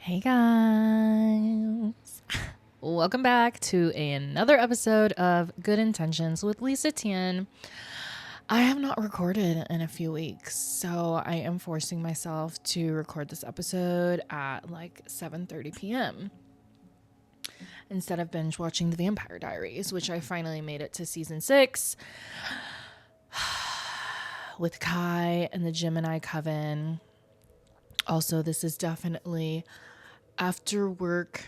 Hey guys, welcome back to another episode of Good Intentions with Lisa-Tien. I have not recorded in a few weeks, so I am forcing myself to record this episode at like 7:30 p.m. instead of binge watching The Vampire Diaries, which I finally made it to season 6 with Kai and the Gemini Coven. Also, this is definitely after work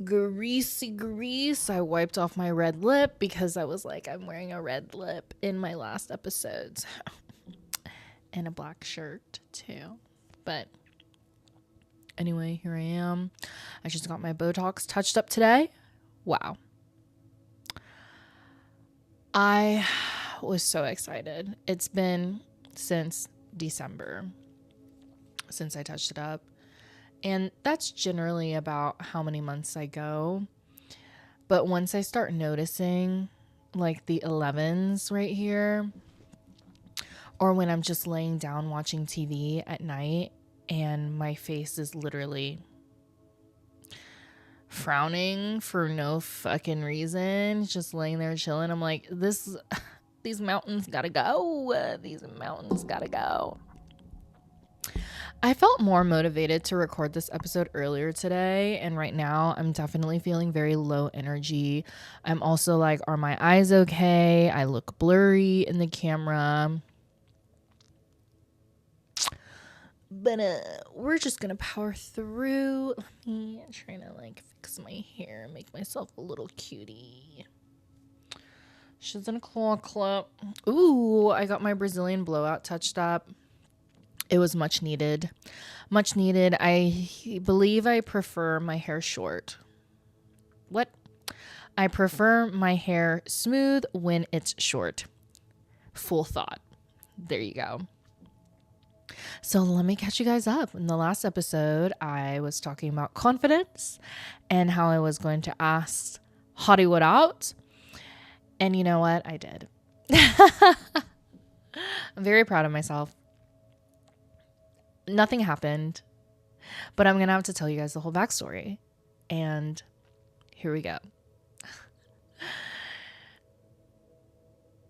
grease. I wiped off my red lip because I was like, I'm wearing a red lip in my last episodes and a black shirt too. But anyway, here I am. I just got my Botox touched up today. Wow. I was so excited. It's been since December since I touched it up. And that's generally about how many months I go. But once I start noticing like the 11s right here, or when I'm just laying down watching TV at night and my face is literally frowning for no fucking reason, just laying there chilling, I'm like, these mountains gotta go. These mountains gotta go. I felt more motivated to record this episode earlier today, and right now I'm definitely feeling very low energy. I'm also like, are my eyes okay? I look blurry in the camera. But we're just gonna power through. Let me try to like fix my hair and make myself a little cutie. She's in a claw clip. Ooh, I got my Brazilian blowout touched up. It was much needed. Much needed. I believe I prefer my hair short. What? I prefer my hair smooth when it's short. Full thought. There you go. So let me catch you guys up. In the last episode, I was talking about confidence and how I was going to ask Hollywood out. And you know what? I did. I'm very proud of myself. Nothing happened, but I'm going to have to tell you guys the whole backstory. And here we go.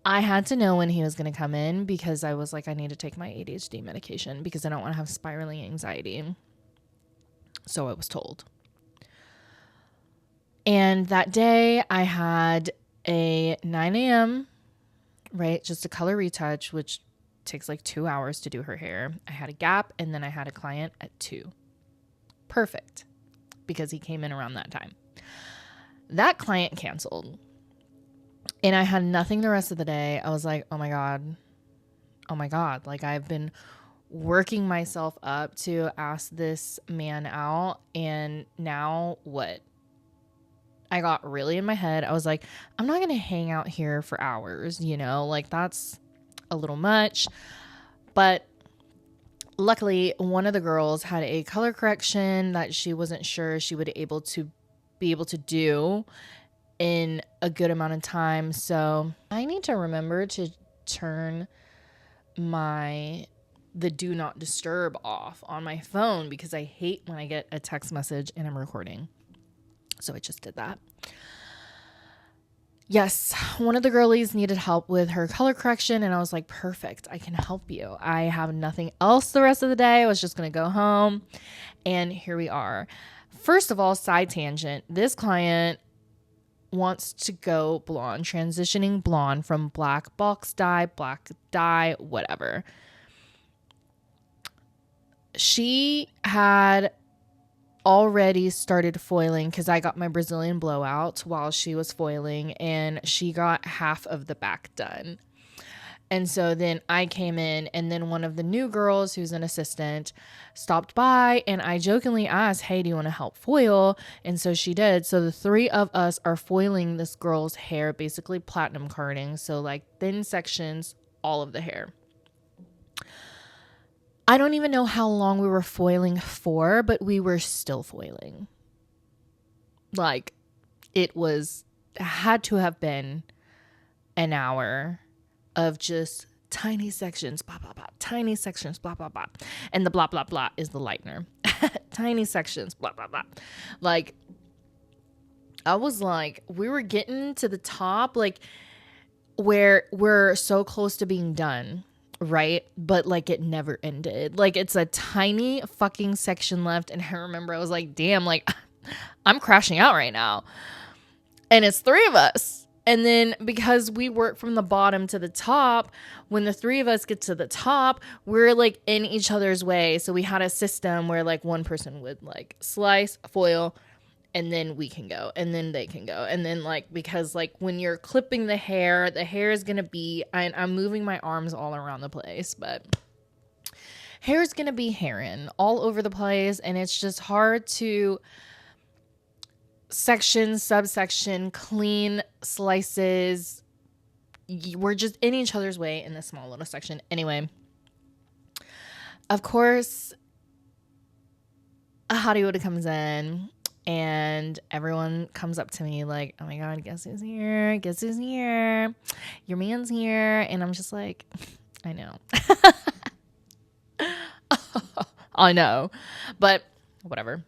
I had to know when he was going to come in because I was like, I need to take my ADHD medication because I don't want to have spiraling anxiety. So I was told. And that day I had a 9 a.m., right? Just a color retouch, which takes like 2 hours to do her hair. I had a gap and then I had a client at 2. Perfect. Because he came in around that time. That client canceled. And I had nothing the rest of the day. I was like, oh my God. Like I've been working myself up to ask this man out. And now what? I got really in my head. I was like, I'm not going to hang out here for hours, like that's a little much. But luckily, one of the girls had a color correction that she wasn't sure she would be able to do in a good amount of time. So I need to remember to turn the do not disturb off on my phone because I hate when I get a text message and I'm recording. So I just did that. Yes, one of the girlies needed help with her color correction, and I was like, perfect, I can help you. I have nothing else the rest of the day. I was just going to go home, and here we are. First of all, side tangent, this client wants to go blonde, transitioning blonde from black box dye, black dye, whatever. She had already started foiling because I got my Brazilian blowout while she was foiling, and she got half of the back done. And so then I came in, and then one of the new girls who's an assistant stopped by, and I jokingly asked, hey, do you want to help foil? And so she did. So the 3 of us are foiling this girl's hair, basically platinum carding. So like thin sections, all of the hair. I don't even know how long we were foiling for, but we were still foiling. Like, it had to have been an hour of just tiny sections, blah, blah, blah, tiny sections, blah, blah, blah. And the blah, blah, blah is the lightener. tiny sections, blah, blah, blah. Like, I was like, we were getting to the top, like, where we're so close to being done, right? But like it never ended. Like it's a tiny fucking section left. And I remember I was like, damn, like I'm crashing out right now. And it's 3 of us. And then because we work from the bottom to the top, when the 3 of us get to the top, we're like in each other's way. So we had a system where like one person would like slice, foil, and then we can go, and then they can go. And then like, because like when you're clipping the hair is going to be, I'm moving my arms all around the place, but hair is going to be hairing all over the place. And it's just hard to section, subsection, clean slices. We're just in each other's way in this small little section. Anyway, of course, Hollywood comes in. And everyone comes up to me like, oh my God, guess who's here? Guess who's here? Your man's here. And I'm just like, I know. I know. But whatever.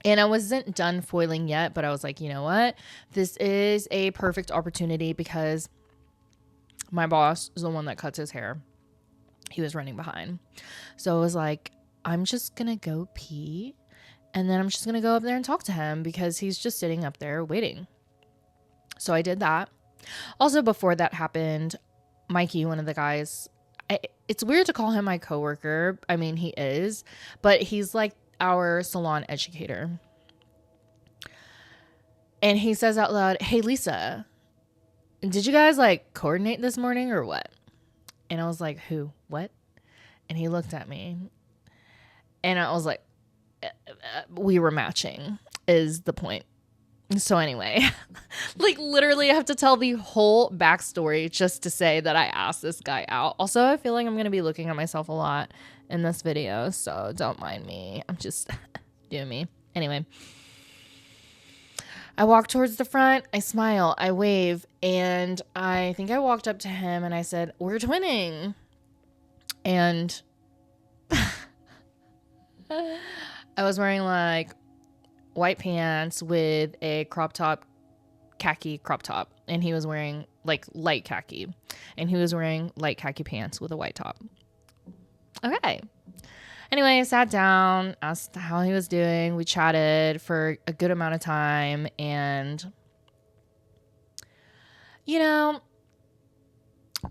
And I wasn't done foiling yet, but I was like, you know what? This is a perfect opportunity because my boss is the one that cuts his hair. He was running behind. So I was like, I'm just going to go pee. And then I'm just going to go up there and talk to him because he's just sitting up there waiting. So I did that. Also, before that happened, Mikey, one of the guys, it's weird to call him my coworker. I mean, he is, but he's like our salon educator. And he says out loud, hey, Lisa, did you guys like coordinate this morning or what? And I was like, who? What? And he looked at me and I was like, we were matching is the point. So anyway, like literally I have to tell the whole backstory just to say that I asked this guy out. Also, I feel like I'm going to be looking at myself a lot in this video, so don't mind me. I'm just doing me. Anyway, I walk towards the front. I smile. I wave. And I think I walked up to him and I said, we're twinning. And I was wearing like white pants with a crop top, khaki crop top. And he was wearing like light khaki. And he was wearing light khaki pants with a white top. Okay. Anyway, I sat down, asked how he was doing. We chatted for a good amount of time. And, you know,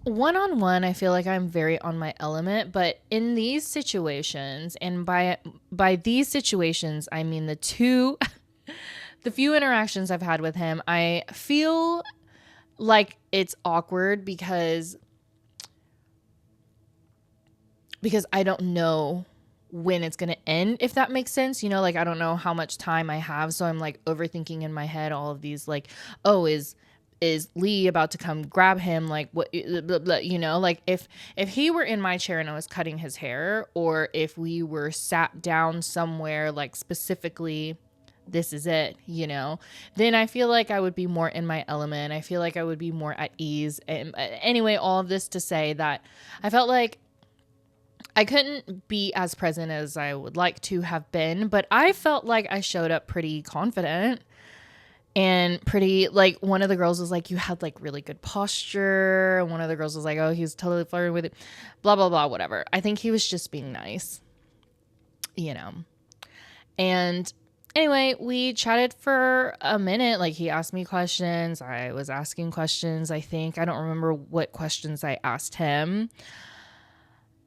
one-on-one, I feel like I'm very on my element, but in these situations, and by these situations, I mean the few interactions I've had with him, I feel like it's awkward because I don't know when it's going to end, if that makes sense. You know, like I don't know how much time I have, so I'm like overthinking in my head all of these like, oh, is Lee about to come grab him? Like what, blah, blah, you know, like if he were in my chair and I was cutting his hair, or if we were sat down somewhere, like specifically, this is it, you know, then I feel like I would be more in my element. I feel like I would be more at ease. And anyway, all of this to say that I felt like I couldn't be as present as I would like to have been, but I felt like I showed up pretty confident. And pretty, like, one of the girls was like, you had, like, really good posture. And one of the girls was like, oh, he's totally flirting with it. Blah, blah, blah, whatever. I think he was just being nice, you know. And anyway, we chatted for a minute. Like, he asked me questions. I was asking questions, I think. I don't remember what questions I asked him.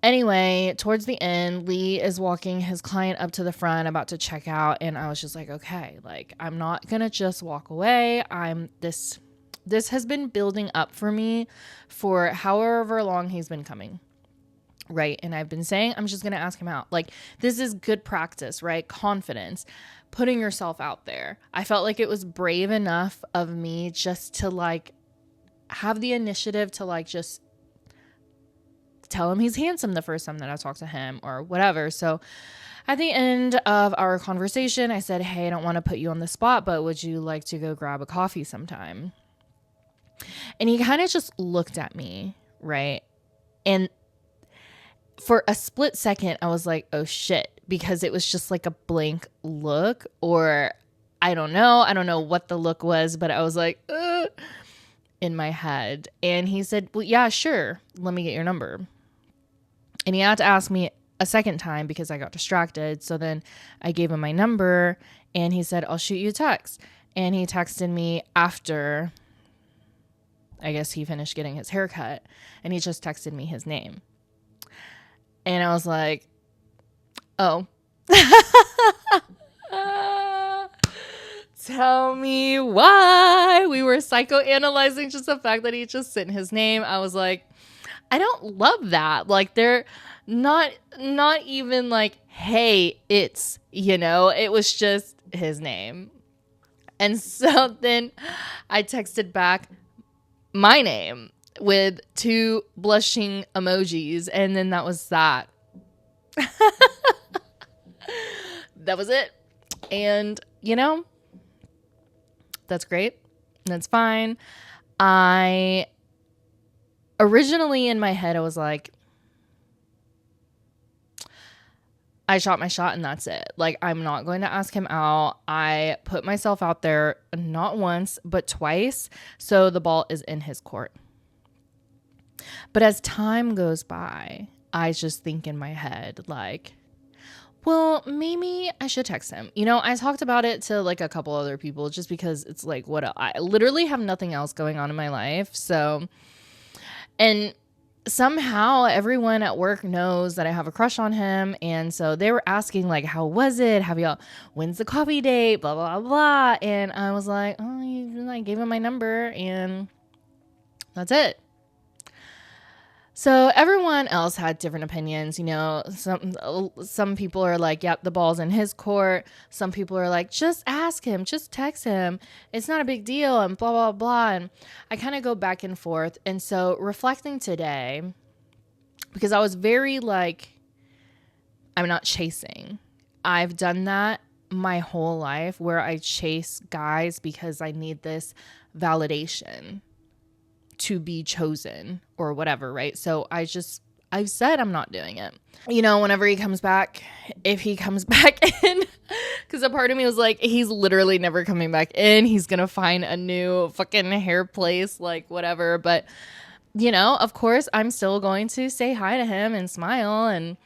Anyway, towards the end, Lee is walking his client up to the front, about to check out. And I was just like, okay, like, I'm not going to just walk away. This has been building up for me for however long he's been coming. Right. And I've been saying, I'm just going to ask him out. Like, this is good practice, right? Confidence, putting yourself out there. I felt like it was brave enough of me just to like have the initiative to like just tell him he's handsome the first time that I talk to him or whatever. So at the end of our conversation, I said, hey, I don't want to put you on the spot, but would you like to go grab a coffee sometime? And he kind of just looked at me, right? And for a split second, I was like, oh shit, because it was just like a blank look, or I don't know. I don't know what the look was, but I was like, ugh, in my head. And he said, well, yeah, sure. Let me get your number. And he had to ask me a second time because I got distracted. So then I gave him my number and he said, I'll shoot you a text. And he texted me after, I guess he finished getting his haircut, and he just texted me his name. And I was like, oh. Tell me why. We were psychoanalyzing just the fact that he just sent his name. I was like, I don't love that. Like, they're not even like, hey, it's, it was just his name. And so then I texted back my name with 2 blushing emojis, and then that was that. That was it. And, that's great. That's fine. I originally in my head, I was like, I shot my shot and that's it. Like, I'm not going to ask him out. I put myself out there not once, but twice. So the ball is in his court. But as time goes by, I just think in my head, like, well, maybe I should text him. I talked about it to like a couple other people just because it's like, I literally have nothing else going on in my life. So, and somehow everyone at work knows that I have a crush on him. And so they were asking like, how was it? When's the coffee date? Blah, blah, blah. And I was like, I gave him my number and that's it. So everyone else had different opinions. Some people are like, yep, the ball's in his court. Some people are like, just ask him, just text him. It's not a big deal and blah, blah, blah. And I kind of go back and forth. And so reflecting today, because I was very like, I'm not chasing. I've done that my whole life where I chase guys because I need this validation to be chosen or whatever, right? So I've said I'm not doing it. Whenever he comes back, if he comes back in, because a part of me was like, he's literally never coming back in. He's going to find a new fucking hair place, like whatever. But, of course, I'm still going to say hi to him and smile and,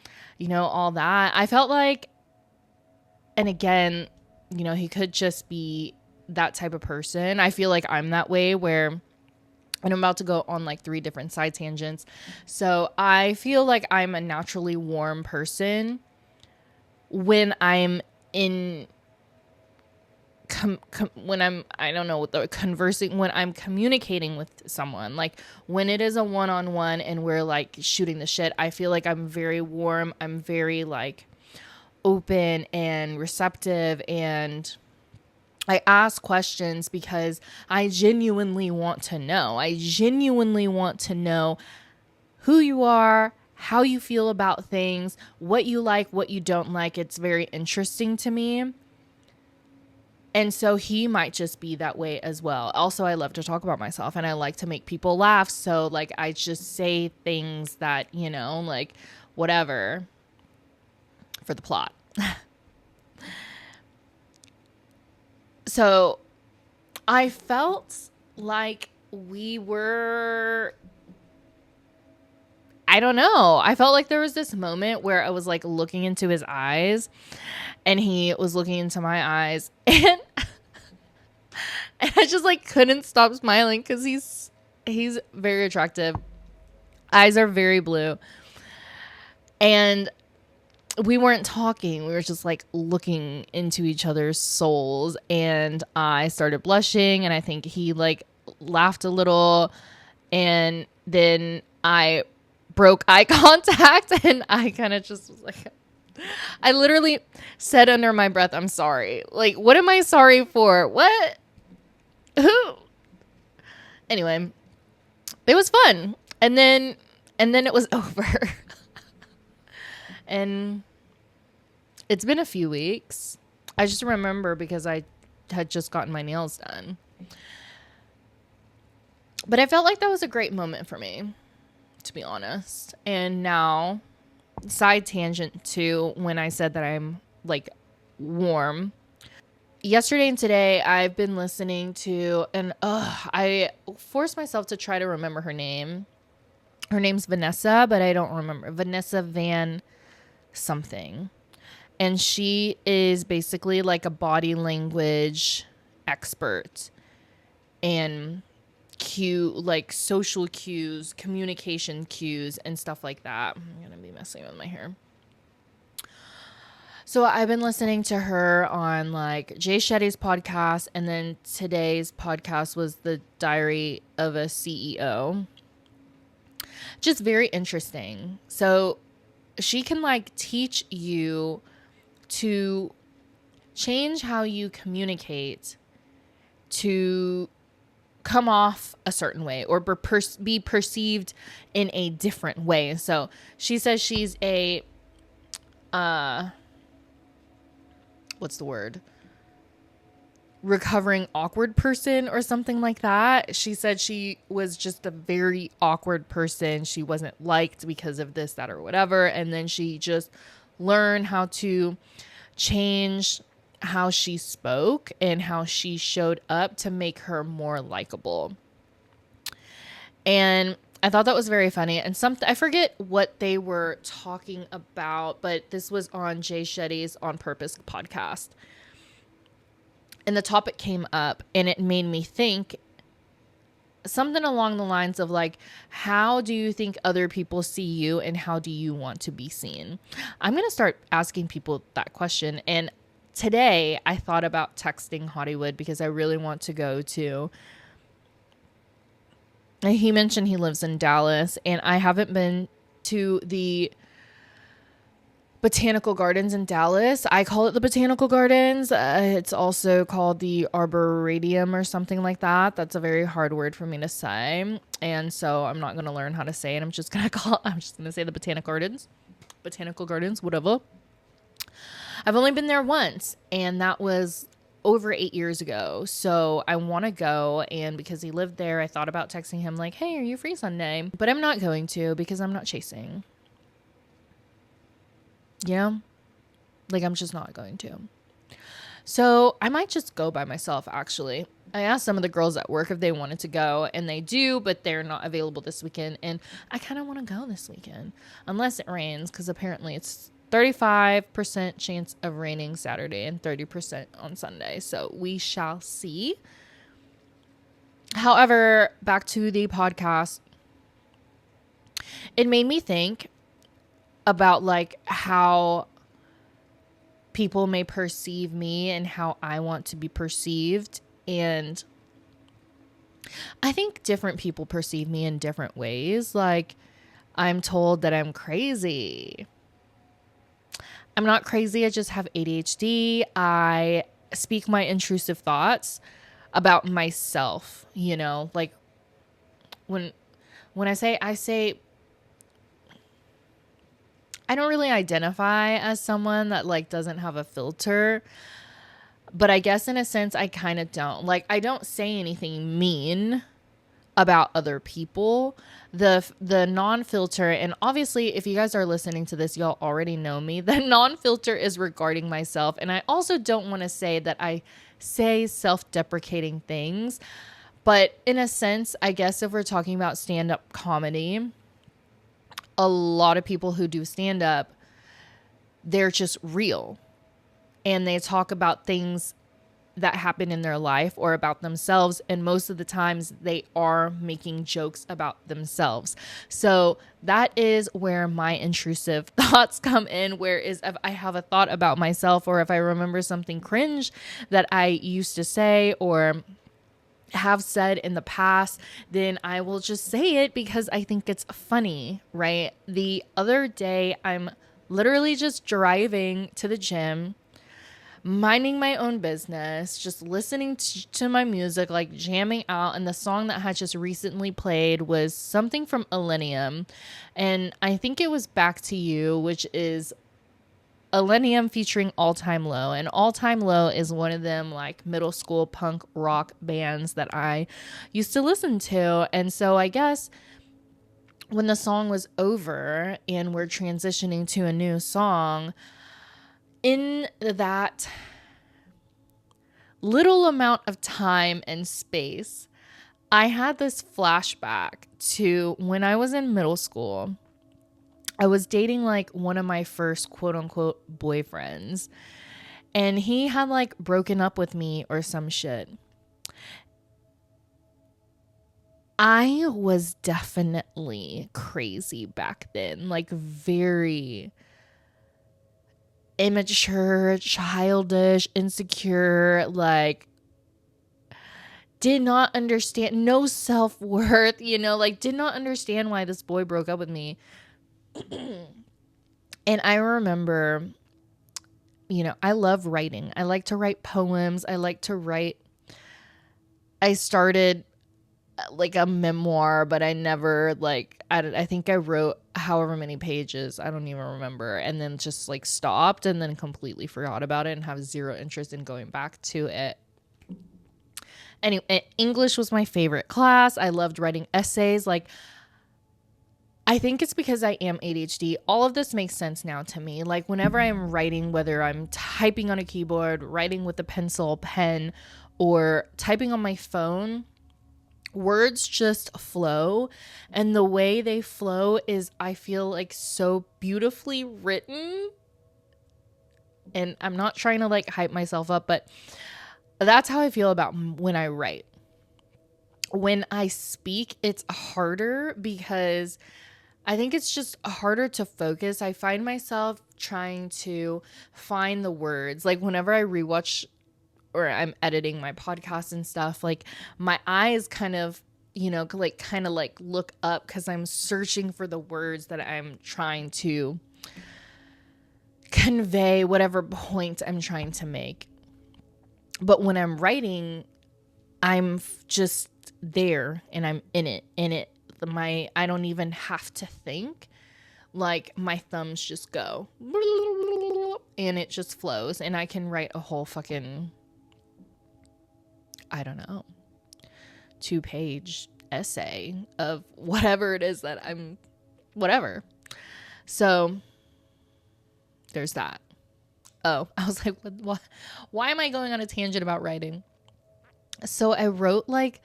all that. I felt like, and again, he could just be that type of person. I feel like I'm that way where, and I'm about to go on like 3 different side tangents. So I feel like I'm a naturally warm person when I'm in, when I'm, I don't know, conversing, when I'm communicating with someone, like when it is a one-on-one and we're like shooting the shit, I feel like I'm very warm. I'm very like open and receptive, and I ask questions because I genuinely want to know. I genuinely want to know who you are, how you feel about things, what you like, what you don't like. It's very interesting to me. And so he might just be that way as well. Also, I love to talk about myself and I like to make people laugh. So like I just say things that, like whatever for the plot. So I felt like we were, I don't know. I felt like there was this moment where I was like looking into his eyes and he was looking into my eyes and I just like couldn't stop smiling because he's very attractive. Eyes are very blue. And we weren't talking. We were just like looking into each other's souls, and I started blushing, and I think he like laughed a little, and then I broke eye contact, and I kind of just was like, I literally said under my breath, I'm sorry. Like, what am I sorry for? What? Who? Anyway, it was fun. And then it was over. And it's been a few weeks. I just remember because I had just gotten my nails done. But I felt like that was a great moment for me, to be honest. And now side tangent to when I said that I'm like warm. Yesterday and today I've been listening to, and I forced myself to try to remember her name. Her name's Vanessa, but I don't remember. Vanessa Van something. And she is basically like a body language expert and like social cues, communication cues, and stuff like that. I'm going to be messing with my hair. So I've been listening to her on like Jay Shetty's podcast, and then today's podcast was the Diary of a CEO. Just very interesting. So she can like teach you to change how you communicate to come off a certain way or be perceived in a different way. So she says she's a what's the word? Recovering awkward person or something like that. She said she was just a very awkward person. She wasn't liked because of this, that, or whatever. And then she just learned how to change how she spoke and how she showed up to make her more likable. And I thought that was very funny. And I forget what they were talking about, but this was on Jay Shetty's On Purpose podcast. And the topic came up and it made me think something along the lines of like, how do you think other people see you and how do you want to be seen? I'm going to start asking people that question. And today I thought about texting Hollywood because I really want to go to. He mentioned he lives in Dallas, and I haven't been to the Botanical Gardens in Dallas. I call it the Botanical Gardens. It's also called the Arboretum or something like that. That's a very hard word for me to say. And so I'm not going to learn how to say it. I'm just going to say the Botanical Gardens. Botanical Gardens, whatever. I've only been there once, and that was over 8 years ago. So I want to go, and because he lived there, I thought about texting him like, hey, are you free Sunday? But I'm not going to because I'm not chasing. Yeah. Like, I'm just not going to. So I might just go by myself, actually. I asked some of the girls at work if they wanted to go, and they do, but they're not available this weekend. And I kind of want to go this weekend, unless it rains, because apparently it's 35% chance of raining Saturday and 30% on Sunday. So we shall see. However, back to the podcast. It made me think about like how people may perceive me and how I want to be perceived. And I think different people perceive me in different ways. Like, I'm told that I'm crazy. I'm not crazy. I just have ADHD. I speak my intrusive thoughts about myself, you know, like when I say I don't really identify as someone that like doesn't have a filter, but I guess in a sense I kind of don't. Like, I don't say anything mean about other people. The non-filter, and obviously if you guys are listening to this, y'all already know me. The non-filter is regarding myself, and I also don't want to say that I say self-deprecating things, but in a sense, I guess if we're talking about stand-up comedy, a lot of people who do stand-up, they're just real, and they talk about things that happen in their life or about themselves. And most of the times they are making jokes about themselves. So that is where my intrusive thoughts come in. Whereas if I have a thought about myself, or if I remember something cringe that I used to say or have said in the past, then I will just say it because I think it's funny, right? The other day, I'm literally just driving to the gym, minding my own business, just listening to my music, like jamming out. And the song that had just recently played was something from Millennium. And I think it was Back to You, which is Millennium featuring All Time Low. And All Time Low is one of them like middle school punk rock bands that I used to listen to. And so I guess when the song was over and we're transitioning to a new song, in that little amount of time and space, I had this flashback to when I was in middle school. I was dating like one of my first quote unquote boyfriends, and he had like broken up with me or some shit. I was definitely crazy back then, like very immature, childish, insecure, like did not understand, no self-worth, like did not understand why this boy broke up with me. And I remember, I love writing. I like to write poems. I started like a memoir, but I never I think I wrote however many pages. I don't even remember. And then just like stopped and then completely forgot about it and have zero interest in going back to it. Anyway, English was my favorite class. I loved writing essays. Like, I think it's because I am ADHD. All of this makes sense now to me. Like whenever I'm writing, whether I'm typing on a keyboard, writing with a pencil, pen, or typing on my phone, words just flow. And the way they flow is, I feel like, so beautifully written. And I'm not trying to like hype myself up, but that's how I feel about when I write. When I speak, it's harder because I think it's just harder to focus. I find myself trying to find the words. Like whenever I rewatch or I'm editing my podcast and stuff, like my eyes kind of, look up because I'm searching for the words that I'm trying to convey, whatever point I'm trying to make. But when I'm writing, just there and I'm in it. I don't even have to think. Like my thumbs just go and it just flows, and I can write a whole fucking, I don't know, 2-page essay of whatever it is that whatever. So there's that. Oh, I was like, what? Why am I going on a tangent about writing? So I wrote like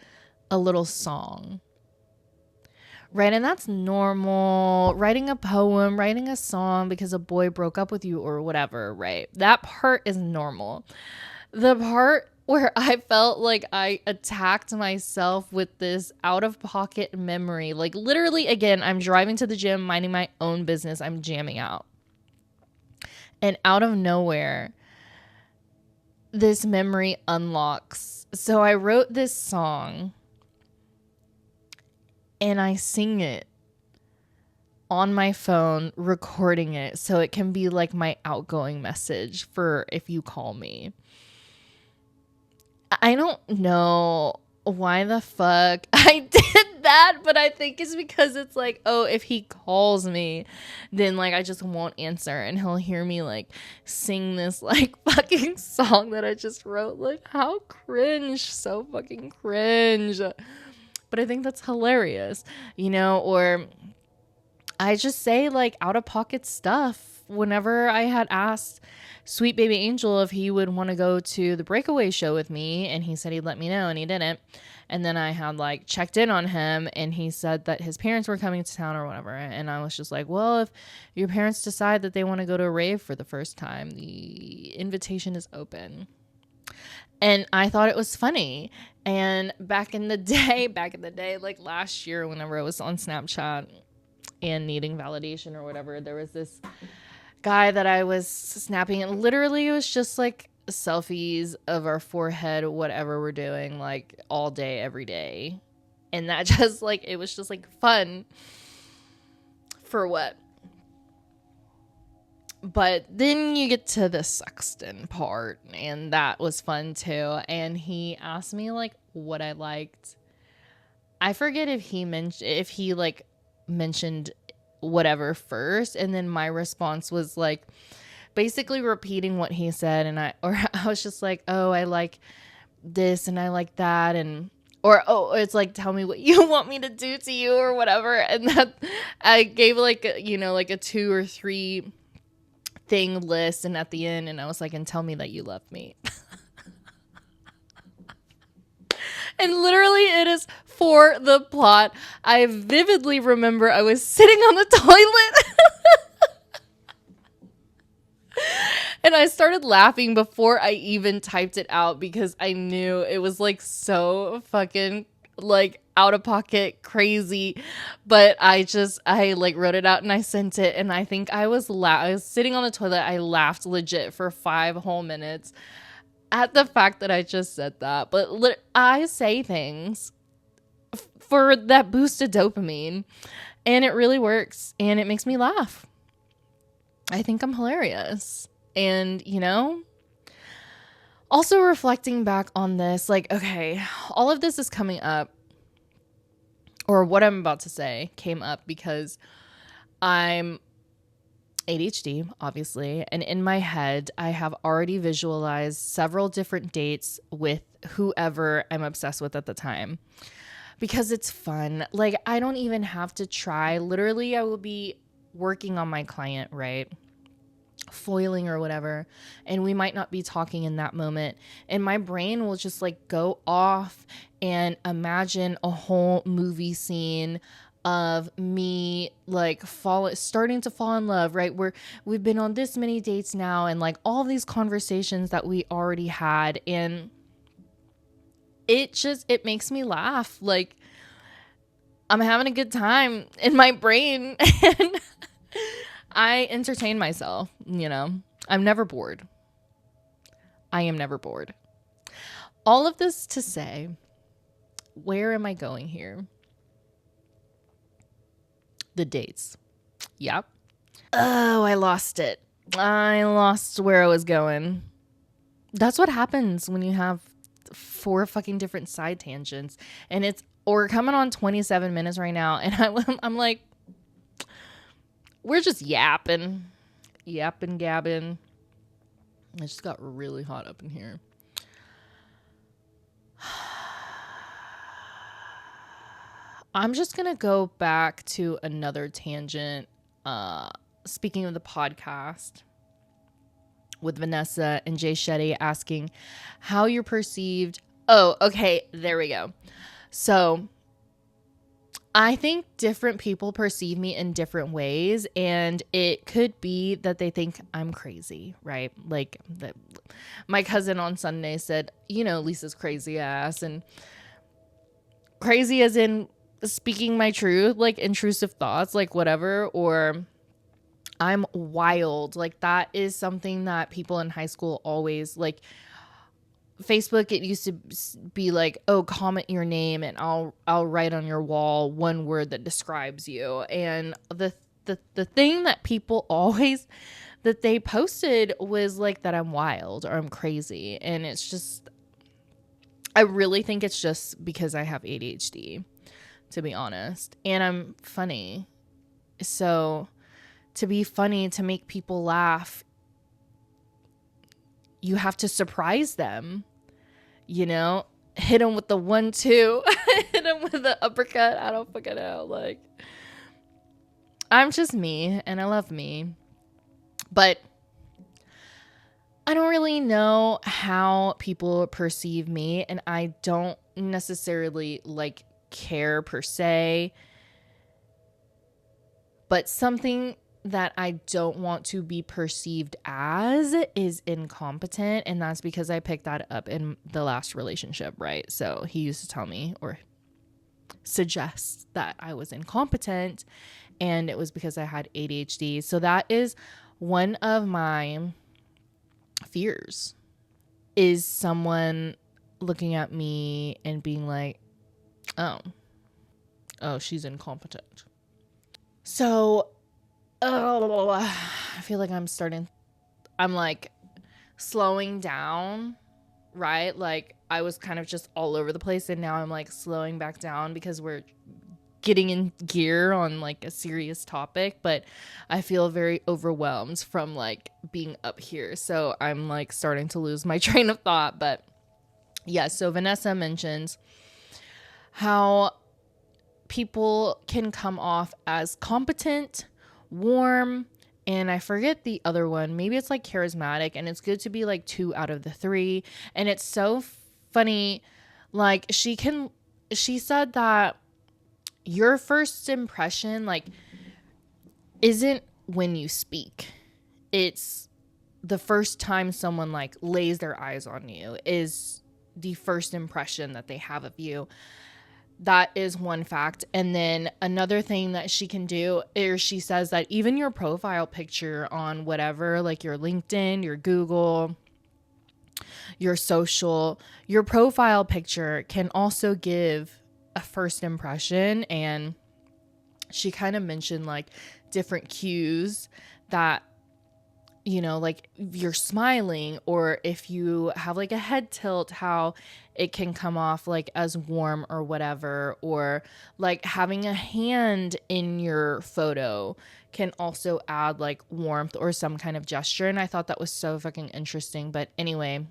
a little song. Right, and that's normal. Writing a poem, writing a song because a boy broke up with you or whatever, right? That part is normal. The part where I felt like I attacked myself with this out-of-pocket memory, like literally, again, I'm driving to the gym, minding my own business, I'm jamming out. And out of nowhere, this memory unlocks. So I wrote this song and I sing it on my phone, recording it so it can be like my outgoing message for if you call me. I don't know why the fuck I did that, but I think it's because it's like, oh, if he calls me, then like I just won't answer and he'll hear me like sing this like fucking song that I just wrote. Like, how cringe, so fucking cringe. But I think that's hilarious, or I just say like out of pocket stuff. Whenever I had asked Sweet Baby Angel if he would want to go to the Breakaway show with me, and he said he'd let me know, and he didn't. And then I had like checked in on him, and he said that his parents were coming to town or whatever. And I was just like, well, if your parents decide that they want to go to a rave for the first time, the invitation is open. And I thought it was funny. And back in the day, like last year, whenever I was on Snapchat and needing validation or whatever, there was this guy that I was snapping, and literally it was just like selfies of our forehead, whatever we're doing, like all day, every day. And that just like, it was just like fun for what? But then you get to the Sexton part, and that was fun too. And he asked me like what I liked. I forget if he mentioned whatever first, and then my response was like basically repeating what he said, and I was just like, oh, I like this and I like that, and Or, oh, it's like, tell me what you want me to do to you or whatever. And that I gave like, like a 2 or 3 thing list. And at the end, and I was like, and tell me that you love me. And literally it is for the plot. I vividly remember I was sitting on the toilet and I started laughing before I even typed it out because I knew it was like so fucking like out of pocket crazy. But I like wrote it out and I sent it, and I think I was sitting on the toilet. I laughed legit for 5 whole minutes at the fact that I just said that. But I say things for that boost of dopamine, and it really works, and it makes me laugh. I think I'm hilarious. And, also reflecting back on this, like, okay, all of this is coming up, or what I'm about to say came up because I'm ADHD, obviously, and in my head, I have already visualized several different dates with whoever I'm obsessed with at the time because it's fun. Like, I don't even have to try. Literally, I will be working on my client, right? Foiling or whatever, and we might not be talking in that moment, and my brain will just like go off and imagine a whole movie scene of me like starting to fall in love, right? We've been on this many dates now, and like all these conversations that we already had, and it makes me laugh. Like, I'm having a good time in my brain and I entertain myself, I'm never bored. I am never bored. All of this to say, where am I going here? The dates. Yep. Oh, I lost it. I lost where I was going. That's what happens when you have 4 fucking different side tangents. And we're coming on 27 minutes right now. And I'm like, we're just yapping, gabbing. It just got really hot up in here. I'm just going to go back to another tangent. Speaking of the podcast with Vanessa and Jay Shetty asking how you're perceived. Oh, okay. There we go. So I think different people perceive me in different ways, and it could be that they think I'm crazy, right? Like my cousin on Sunday said, Lisa's crazy ass, and crazy as in speaking my truth, like intrusive thoughts, like whatever, or I'm wild. Like that is something that people in high school always like. Facebook, it used to be like, oh, comment your name and I'll write on your wall one word that describes you. And the thing that people always that they posted was like that I'm wild or I'm crazy. And it's just, I really think it's just because I have ADHD, to be honest. And I'm funny. So to be funny, to make people laugh, you have to surprise them. Hit them with the 1-2, hit them with the uppercut. I don't fucking know. Like, I'm just me and I love me, but I don't really know how people perceive me, and I don't necessarily like care per se, but something that I don't want to be perceived as is incompetent. And that's because I picked that up in the last relationship, right? So he used to tell me or suggest that I was incompetent, and it was because I had ADHD. So that is one of my fears, is someone looking at me and being like, oh, she's incompetent. So I feel like I'm like slowing down, right? Like I was kind of just all over the place, and now I'm like slowing back down because we're getting in gear on like a serious topic, but I feel very overwhelmed from like being up here. So I'm like starting to lose my train of thought. But yeah, so Vanessa mentions how people can come off as competent, warm, and I forget the other one. Maybe it's like charismatic, and it's good to be like 2 out of the 3. And it's so funny. Like she said that your first impression like isn't when you speak. It's the first time someone like lays their eyes on you is the first impression that they have of you. That is one fact. And then another thing that she can do is she says that even your profile picture on whatever, like your LinkedIn, your Google, your social, your profile picture can also give a first impression. And she kind of mentioned like different cues that, you know, like if you're smiling or if you have like a head tilt, how it can come off like as warm or whatever, or like having a hand in your photo can also add like warmth or some kind of gesture. And I thought that was so fucking interesting. But anyway,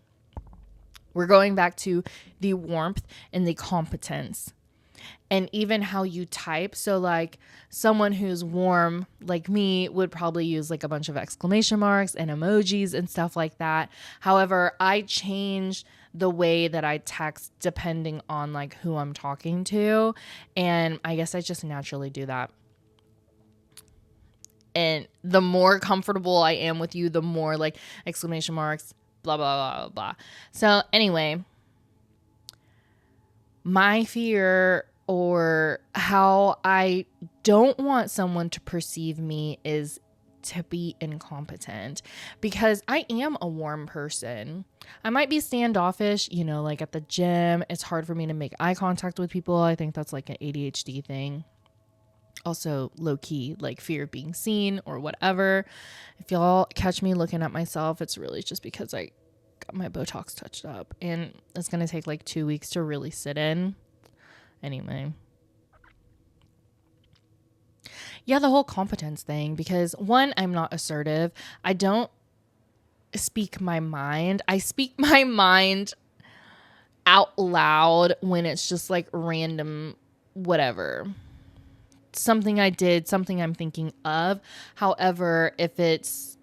we're going back to the warmth and the competence. And even how you type. So like someone who's warm like me would probably use like a bunch of exclamation marks and emojis and stuff like that. However, I change the way that I text depending on like who I'm talking to. And I guess I just naturally do that. And the more comfortable I am with you, the more like exclamation marks, blah, blah, blah, blah. So anyway, my fear or how I don't want someone to perceive me is to be incompetent, because I am a warm person. I might be standoffish, you know, like at the gym. It's hard for me to make eye contact with people. I think that's like an ADHD thing. Also low key, like fear of being seen or whatever. If y'all catch me looking at myself, it's really just because I got my Botox touched up and it's going to take like 2 weeks to really sit in. Anyway. Yeah, the whole competence thing, because one, I'm not assertive. I don't speak my mind. I speak my mind out loud when it's just like random, whatever. Something I did, something I'm thinking of. However, if it's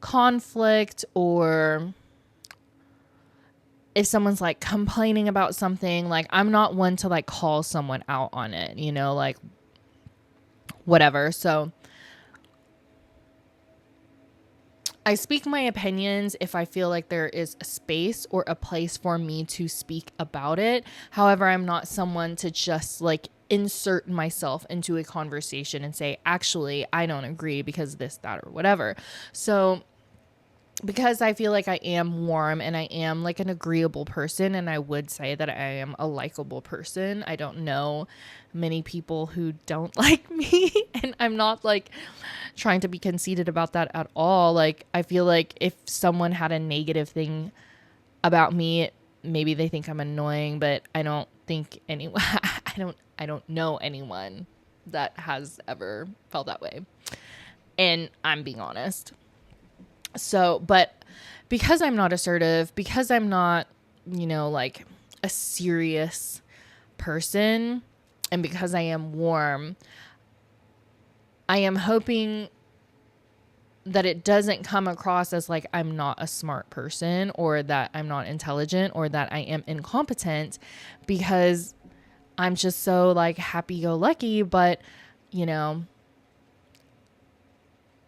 conflict or if someone's like complaining about something, like I'm not one to like call someone out on it, you know, like whatever. So I speak my opinions if I feel like there is a space or a place for me to speak about it. However, I'm not someone to just like insert myself into a conversation and say, actually, I don't agree because this, that, or whatever. So because I feel like I am warm and I am like an agreeable person, and I would say that I am a likable person. I don't know many people who don't like me, and I'm not like trying to be conceited about that at all. Like I feel like if someone had a negative thing about me, maybe they think I'm annoying, but I don't think anyone I don't know anyone that has ever felt that way. And I'm being honest. So, but because I'm not assertive, because I'm not, you know, like a serious person, and because I am warm, I am hoping that it doesn't come across as like I'm not a smart person or that I'm not intelligent or that I am incompetent, because I'm just so like happy-go-lucky. But, you know,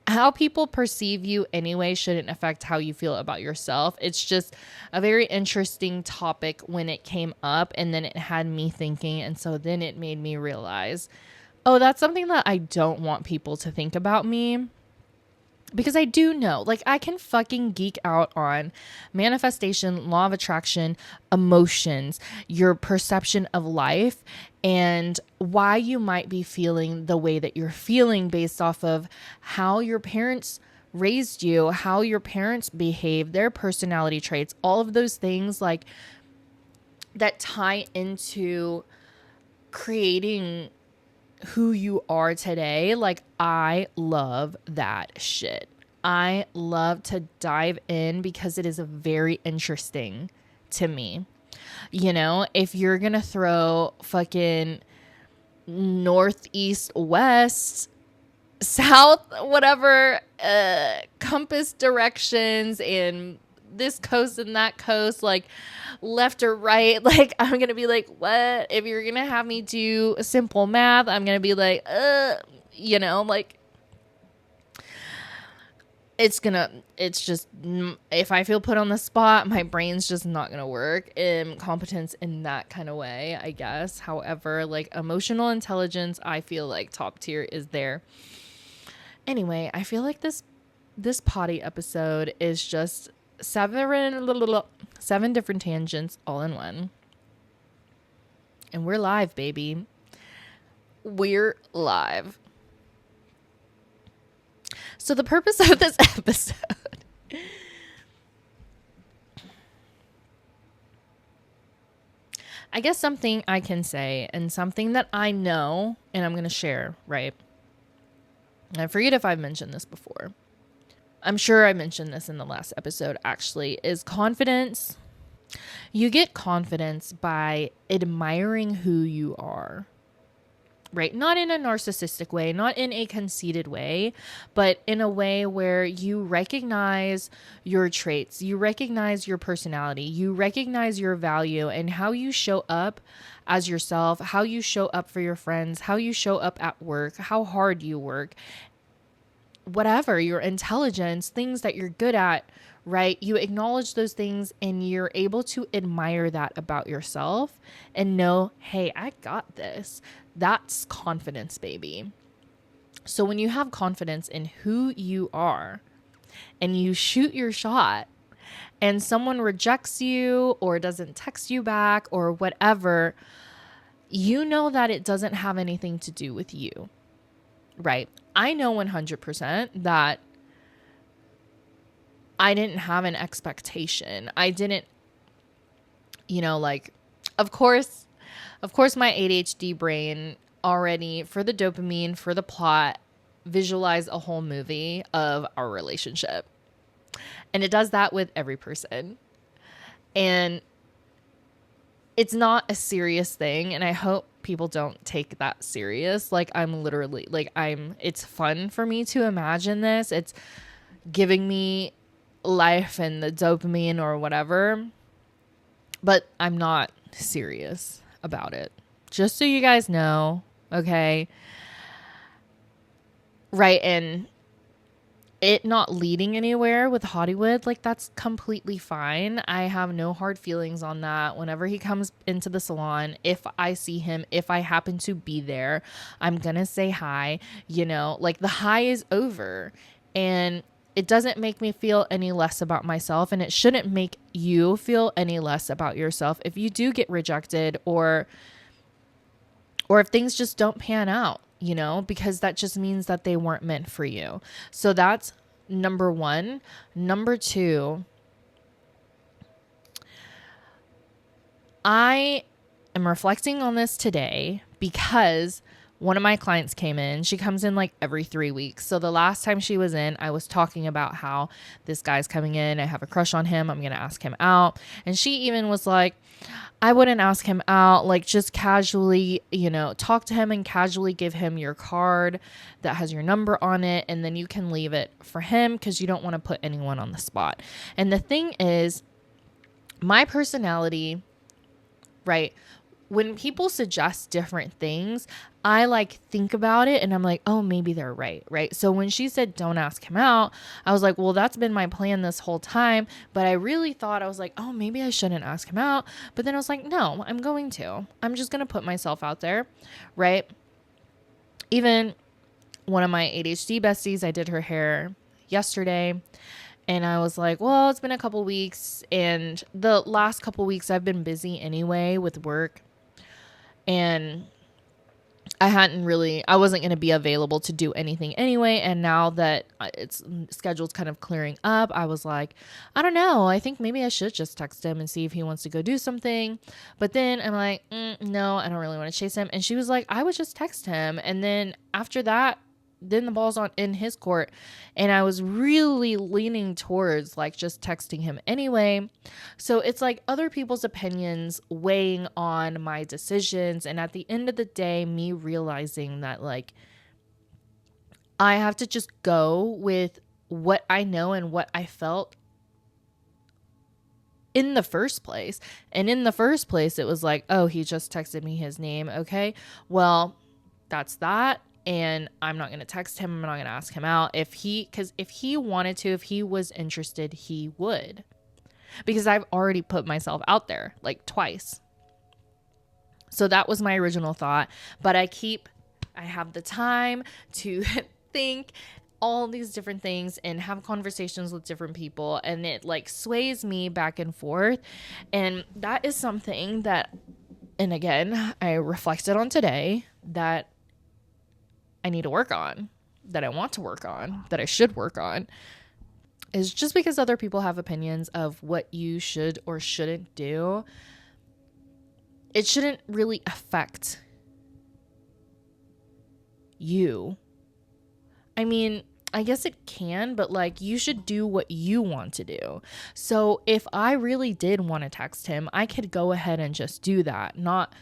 how people perceive you anyway shouldn't affect how you feel about yourself. It's just a very interesting topic when it came up, and then it had me thinking. And so then it made me realize, oh, that's something that I don't want people to think about me. Because I do know, like, I can fucking geek out on manifestation, law of attraction, emotions, your perception of life, and why you might be feeling the way that you're feeling based off of how your parents raised you, how your parents behave, their personality traits, all of those things like that tie into creating who you are today. Like, I love that shit. I love to dive in because it is very interesting to me. You know, if you're going to throw fucking northeast, west, south, whatever, compass directions and this coast and that coast, like left or right, like I'm gonna be like, what? If you're gonna have me do simple math, I'm gonna be like, you know, like it's just, if I feel put on the spot, my brain's just not gonna work in competence in that kind of way, I guess. However, like emotional intelligence, I feel like top tier is there. Anyway, I feel like this potty episode is just seven different tangents all in one. And we're live, baby. We're live. So the purpose of this episode, I guess something I can say and something that I know and I'm going to share, right? I forget if I've mentioned this before. I'm sure I mentioned this in the last episode, actually, is confidence. You get confidence by admiring who you are, right? Not in a narcissistic way, not in a conceited way, but in a way where you recognize your traits, you recognize your personality, you recognize your value and how you show up as yourself, how you show up for your friends, how you show up at work, how hard you work, whatever, your intelligence, things that you're good at, right? You acknowledge those things and you're able to admire that about yourself and know, hey, I got this. That's confidence, baby. So when you have confidence in who you are and you shoot your shot and someone rejects you or doesn't text you back or whatever, you know that it doesn't have anything to do with you, right? I know 100% that I didn't have an expectation. I didn't, like, of course, my ADHD brain already, for the dopamine, for the plot, visualize a whole movie of our relationship. And it does that with every person. And it's not a serious thing. And I hope people don't take that serious. Like, I'm literally, it's fun for me to imagine this. It's giving me life and the dopamine or whatever. But I'm not serious about it. Just so you guys know, okay? Right, and it not leading anywhere with Hollywood, like, that's completely fine. I have no hard feelings on that. Whenever he comes into the salon, if I see him, if I happen to be there, I'm gonna say hi. Like, the hi is over. And it doesn't make me feel any less about myself, and it shouldn't make you feel any less about yourself if you do get rejected or if things just don't pan out, because that just means that they weren't meant for you. So that's number one. Number two, I am reflecting on this today because one of my clients came in. She comes in like every 3 weeks. So the last time she was in, I was talking about how this guy's coming in. I have a crush on him. I'm going to ask him out. And she even was like, I wouldn't ask him out. Like, just casually, talk to him and casually give him your card that has your number on it. And then you can leave it for him because you don't want to put anyone on the spot. And the thing is, my personality, right? When people suggest different things, I think about it and I'm like, oh, maybe they're right? So when she said, don't ask him out, I was like, well, that's been my plan this whole time. But I really thought, I was like, oh, maybe I shouldn't ask him out. But then I was like, no, I'm going to. I'm just going to put myself out there, right? Even one of my ADHD besties, I did her hair yesterday. And I was like, well, it's been a couple weeks. And the last couple weeks I've been busy anyway with work. And I wasn't going to be available to do anything anyway. And now that it's schedule's kind of clearing up, I was like, I don't know. I think maybe I should just text him and see if he wants to go do something. But then I'm like, no, I don't really want to chase him. And she was like, I would just text him. And then after that, then the ball's on in his court. And I was really leaning towards like just texting him anyway. So it's like other people's opinions weighing on my decisions. And at the end of the day, me realizing that like I have to just go with what I know and what I felt in the first place. And in the first place, it was like, oh, he just texted me his name. Okay, well, that's that. And I'm not going to text him. I'm not going to ask him out. Because if he wanted to, if he was interested, he would. Because I've already put myself out there like twice. So that was my original thought. But I have the time to think all these different things and have conversations with different people, and it like sways me back and forth. And that is something that, and again, I reflected on today, that I need to work on, that I want to work on, that I should work on, is just because other people have opinions of what you should or shouldn't do, it shouldn't really affect you. I mean, I guess it can, but like you should do what you want to do. So if I really did want to text him, I could go ahead and just do that. Not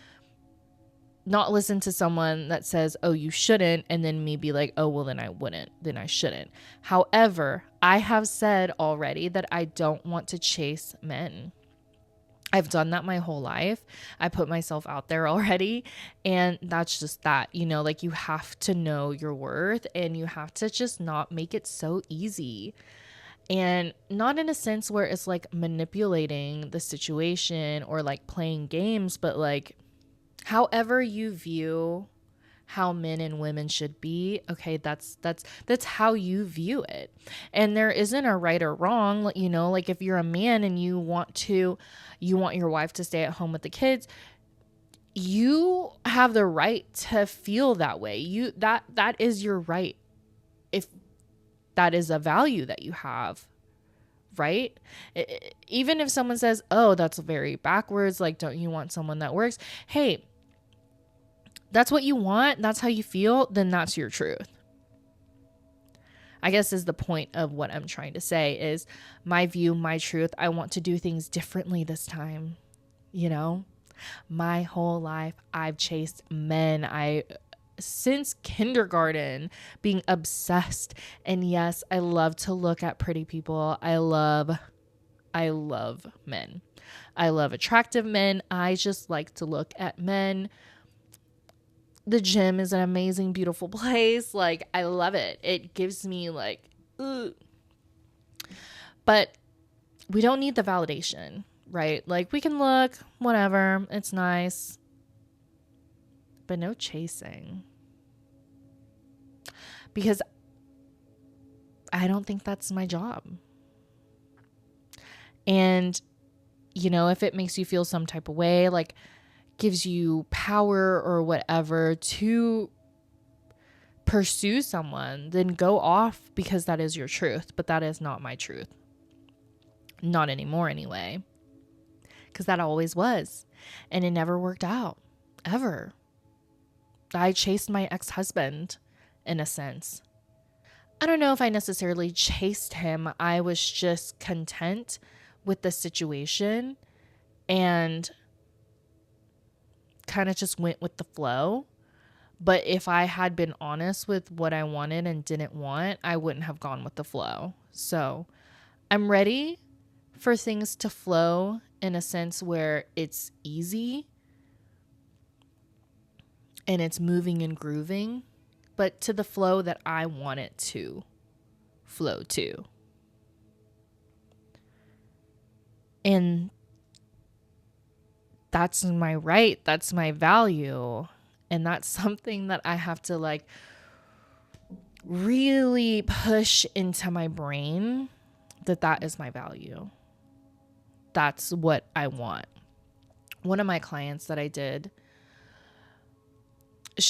listen to someone that says, oh, you shouldn't, and then me be like, oh, well, then I wouldn't, then I shouldn't. However, I have said already that I don't want to chase men. I've done that my whole life. I put myself out there already, and that's just that, you know, like you have to know your worth, and you have to just not make it so easy. And not in a sense where it's like manipulating the situation or like playing games, but like however you view how men and women should be, okay, that's how you view it. And there isn't a right or wrong, you know, like if you're a man and you want your wife to stay at home with the kids, you have the right to feel that way. That is your right, if that is a value that you have, right? Even if someone says, oh, that's very backwards, like, don't you want someone that works? Hey, that's what you want, that's how you feel, then that's your truth. I guess is the point of what I'm trying to say, is my view, my truth. I want to do things differently this time. You know, my whole life I've chased men. Since kindergarten, being obsessed. And yes, I love to look at pretty people. I love men. I love attractive men. I just like to look at men. The gym is an amazing, beautiful place. Like, I love it. It gives me like, ugh. But we don't need the validation, right? Like, we can look, whatever, it's nice, but no chasing. Because I don't think that's my job. And, you know, if it makes you feel some type of way, like gives you power or whatever to pursue someone, then go off, because that is your truth. But that is not my truth. Not anymore anyway. Because that always was. And it never worked out. Ever. I chased my ex-husband, in a sense. I don't know if I necessarily chased him. I was just content with the situation and kind of just went with the flow. But if I had been honest with what I wanted and didn't want, I wouldn't have gone with the flow. So I'm ready for things to flow in a sense where it's easy and it's moving and grooving, but to the flow that I want it to flow to. And that's my right. That's my value. And that's something that I have to like really push into my brain, that is my value. That's what I want. One of my clients that I did,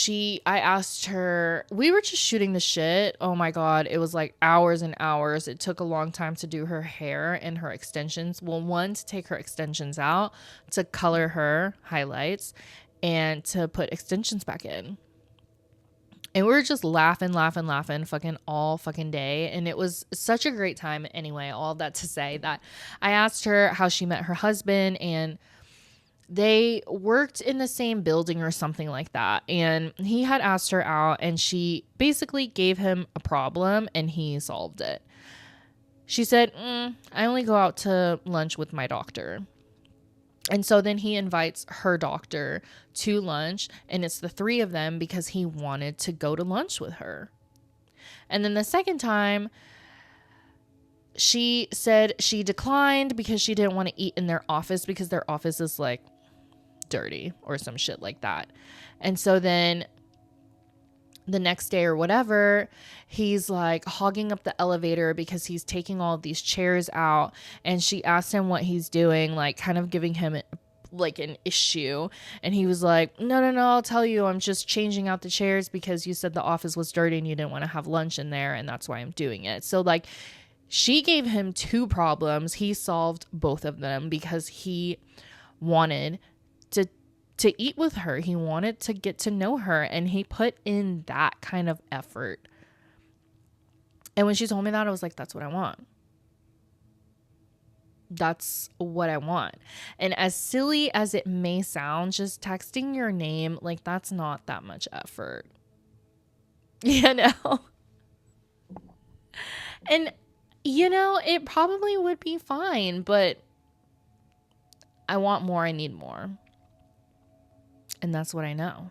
I asked her, we were just shooting the shit. Oh my God. It was like hours and hours. It took a long time to do her hair and her extensions. Well, one, to take her extensions out, to color her highlights, and to put extensions back in. And we were just laughing fucking all fucking day. And it was such a great time. Anyway, all that to say that I asked her how she met her husband, and they worked in the same building or something like that. And he had asked her out, and she basically gave him a problem and he solved it. She said, I only go out to lunch with my doctor. And so then he invites her doctor to lunch, and it's the three of them because he wanted to go to lunch with her. And then the second time, she said she declined because she didn't want to eat in their office because their office is like dirty or some shit like that. And so then the next day or whatever, he's like hogging up the elevator because he's taking all of these chairs out, and she asked him what he's doing, like kind of giving him like an issue, and he was like, no, I'll tell you, I'm just changing out the chairs because you said the office was dirty and you didn't want to have lunch in there, and that's why I'm doing it. So like, she gave him two problems. He solved both of them because he wanted to eat with her. He wanted to get to know her, and he put in that kind of effort. And when she told me that, I was like, that's what I want. That's what I want. And as silly as it may sound, just texting your name, like, that's not that much effort. You know? And, you know, it probably would be fine, but I want more. I need more. And that's what I know.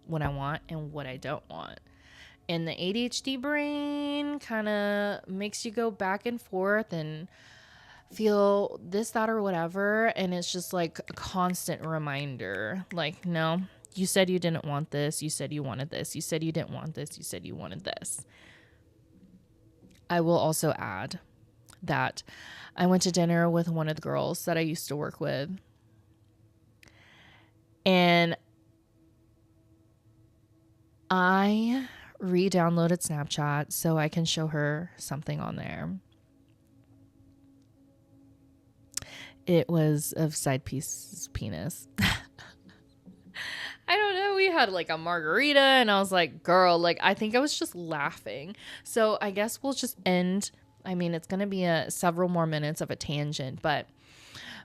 What I want and what I don't want. And the ADHD brain kind of makes you go back and forth and feel this, that, or whatever. And it's just like a constant reminder. Like, no, you said you didn't want this. You said you wanted this. You said you didn't want this. You said you wanted this. I will also add that I went to dinner with one of the girls that I used to work with. And I re-downloaded Snapchat so I can show her something on there. It was of side piece's penis. I don't know. We had like a margarita, and I was like, girl, like, I think I was just laughing. So I guess we'll just end. I mean, it's going to be several more minutes of a tangent, but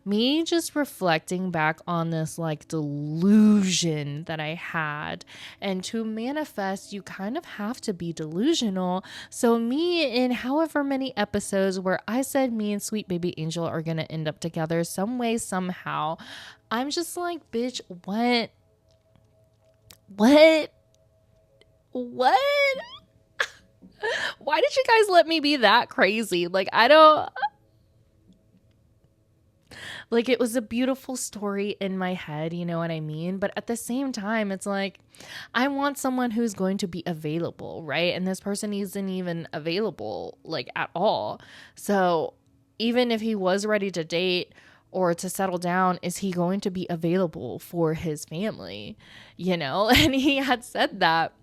me just reflecting back on this like delusion that I had. And to manifest, you kind of have to be delusional. So me, in however many episodes where I said me and Sweet Baby Angel are going to end up together some way, somehow, I'm just like, bitch, what? Why did you guys let me be that crazy? Like, I don't... Like, it was a beautiful story in my head, you know what I mean? But at the same time, it's like, I want someone who's going to be available, right? And this person isn't even available, like, at all. So even if he was ready to date or to settle down, is he going to be available for his family? You know? And he had said that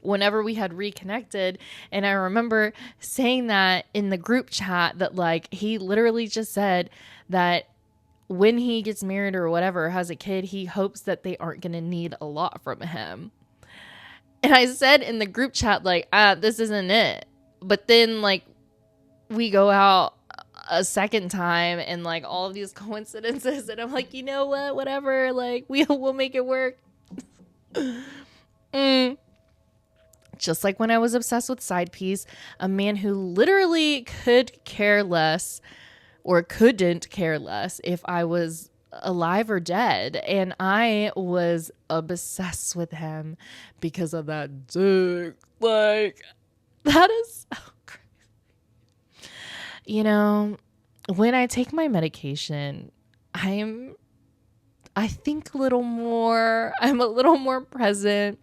whenever we had reconnected. And I remember saying that in the group chat, that like, he literally just said that when he gets married or whatever, has a kid, he hopes that they aren't going to need a lot from him. And I said in the group chat, like, this isn't it. But then like, we go out a second time, and like all of these coincidences, and I'm like, you know what, whatever, like, we'll make it work. Just like when I was obsessed with Side Piece, a man who literally could care less or couldn't care less if I was alive or dead. And I was obsessed with him because of that dick. Like, that is so crazy. You know, when I take my medication, I think I'm a little more present.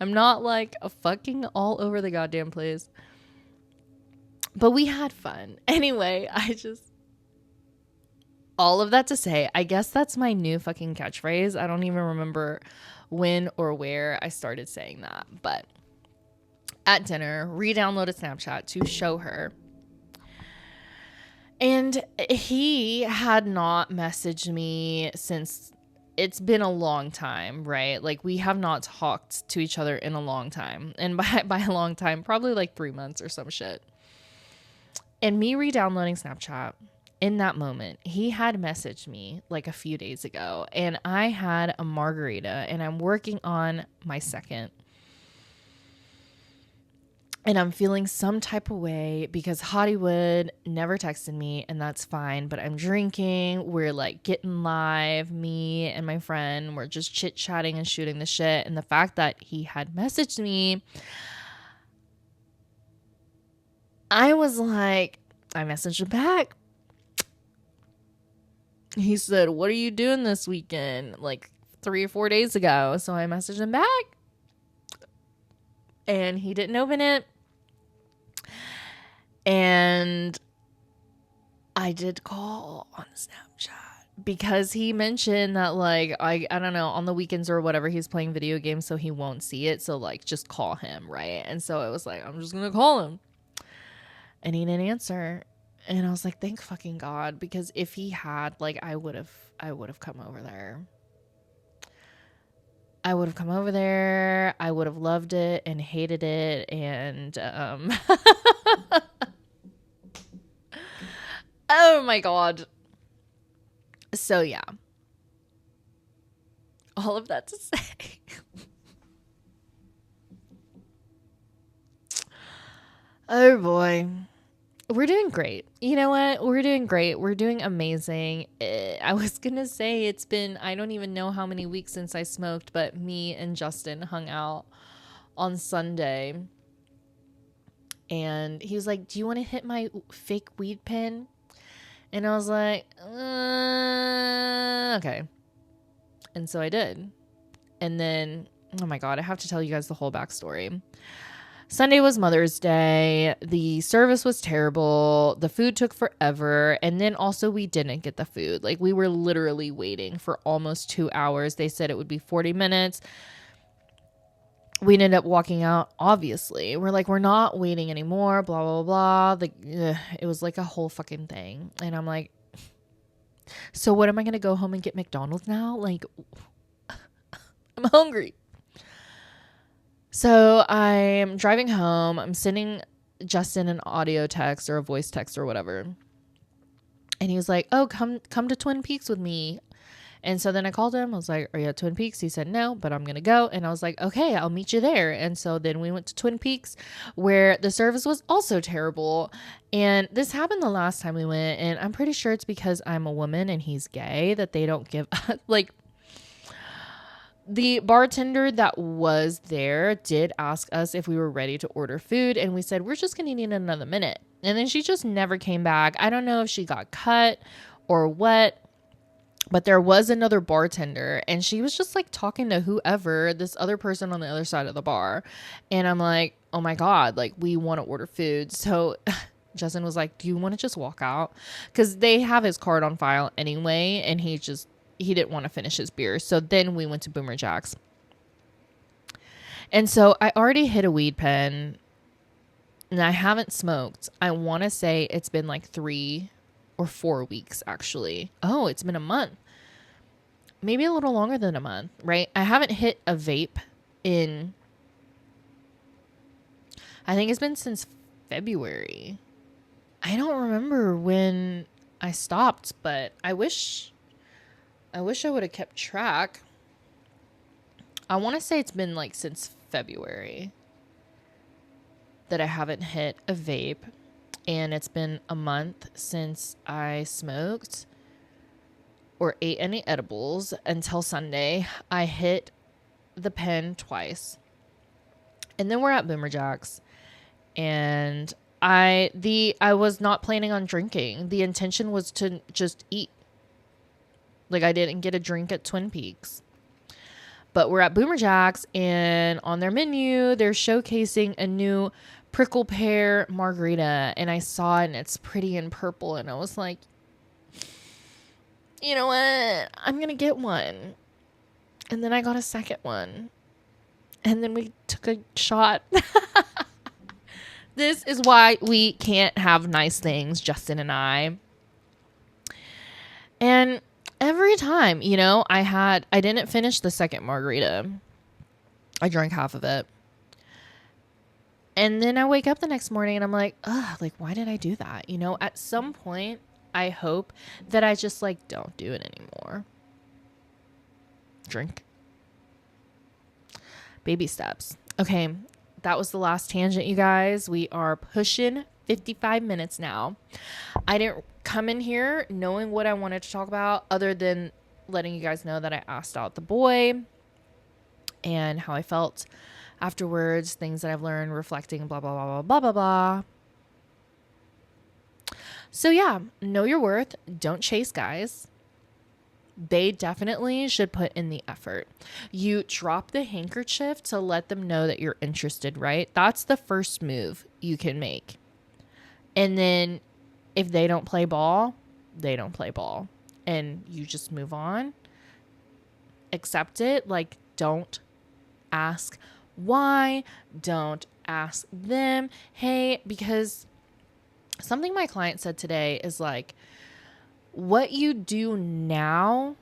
I'm not like a fucking all over the goddamn place. But we had fun. Anyway, all of that to say, I guess that's my new fucking catchphrase. I don't even remember when or where I started saying that. But at dinner, re-downloaded Snapchat to show her. And he had not messaged me since it's been a long time, right? Like we have not talked to each other in a long time. And by a long time, probably like 3 months or some shit. And me re-downloading Snapchat, in that moment, he had messaged me like a few days ago, and I had a margarita, and I'm working on my second. And I'm feeling some type of way because Hollywood never texted me, and that's fine. But I'm drinking. We're like getting live. Me and my friend, we're just chit-chatting and shooting the shit. And the fact that he had messaged me, I was like, I messaged him back. He said, "What are you doing this weekend?" Like 3 or 4 days ago. So I messaged him back, and he didn't open it. And I did call on Snapchat because he mentioned that, like, I don't know, on the weekends or whatever, he's playing video games, so he won't see it. So, like, just call him, right? And so it was like, I'm just going to call him. And he didn't answer. And I was like, thank fucking God. Because if he had, like, I would have come over there. I would have come over there. I would have loved it and hated it. And, oh my God. So yeah. All of that to say. Oh boy. We're doing great. You know what? We're doing great. We're doing amazing. I was going to say it's been, I don't even know how many weeks since I smoked, but me and Justin hung out on Sunday. And he was like, "Do you want to hit my fake weed pen?" And I was like, okay. And so I did. And then, oh my God, I have to tell you guys the whole backstory. Sunday was Mother's Day. The service was terrible. The food took forever. And then also we didn't get the food. Like we were literally waiting for almost 2 hours. They said it would be 40 minutes. We ended up walking out, obviously. We're like, we're not waiting anymore, blah, blah, blah. It was like a whole fucking thing. And I'm like, so what, am I going to go home and get McDonald's now? Like, I'm hungry. So I'm driving home. I'm sending Justin an audio text or a voice text or whatever. And he was like, "Oh, come to Twin Peaks with me." And so then I called him. I was like, "Are you at Twin Peaks?" He said, "No, but I'm going to go." And I was like, "Okay, I'll meet you there." And so then we went to Twin Peaks, where the service was also terrible. And this happened the last time we went. And I'm pretty sure it's because I'm a woman and he's gay that they don't give like, the bartender that was there did ask us if we were ready to order food. And we said, we're just going to need another minute. And then she just never came back. I don't know if she got cut or what. But there was another bartender, and she was just like talking to whoever, this other person on the other side of the bar. And I'm like, oh my God, like we want to order food. So Justin was like, "Do you want to just walk out?" Because they have his card on file anyway. And he didn't want to finish his beer. So then we went to Boomer Jack's. And so I already hit a weed pen, and I haven't smoked. I want to say it's been like 3 or 4 weeks, actually. Oh, it's been a month. Maybe a little longer than a month, right? I haven't hit a vape in, I think it's been since February. I don't remember when I stopped, but I wish I would have kept track. I want to say it's been like since February that I haven't hit a vape. And it's been a month since I smoked or ate any edibles until Sunday. I hit the pen twice. And then we're at Boomer Jack's. And I was not planning on drinking. The intention was to just eat. Like I didn't get a drink at Twin Peaks. But we're at Boomer Jack's, and on their menu, they're showcasing a new prickle pear margarita. And I saw it, and it's pretty in purple. And I was like, you know what? I'm going to get one. And then I got a second one. And then we took a shot. This is why we can't have nice things, Justin and I. And every time, I didn't finish the second margarita. I drank half of it. And then I wake up the next morning and I'm like, ugh, like, why did I do that? At some point, I hope that I just like don't do it anymore. Drink. Baby steps. Okay, that was the last tangent, you guys. We are pushing 55 minutes now. I didn't come in here knowing what I wanted to talk about other than letting you guys know that I asked out the boy and how I felt afterwards, things that I've learned, reflecting, blah, blah, blah, blah, blah, blah, blah. So yeah, know your worth. Don't chase guys. They definitely should put in the effort. You drop the handkerchief to let them know that you're interested, right? That's the first move you can make. And then if they don't play ball, they don't play ball. And you just move on. Accept it. Like, don't ask why. Don't ask them, hey, because something my client said today is like, what you do now,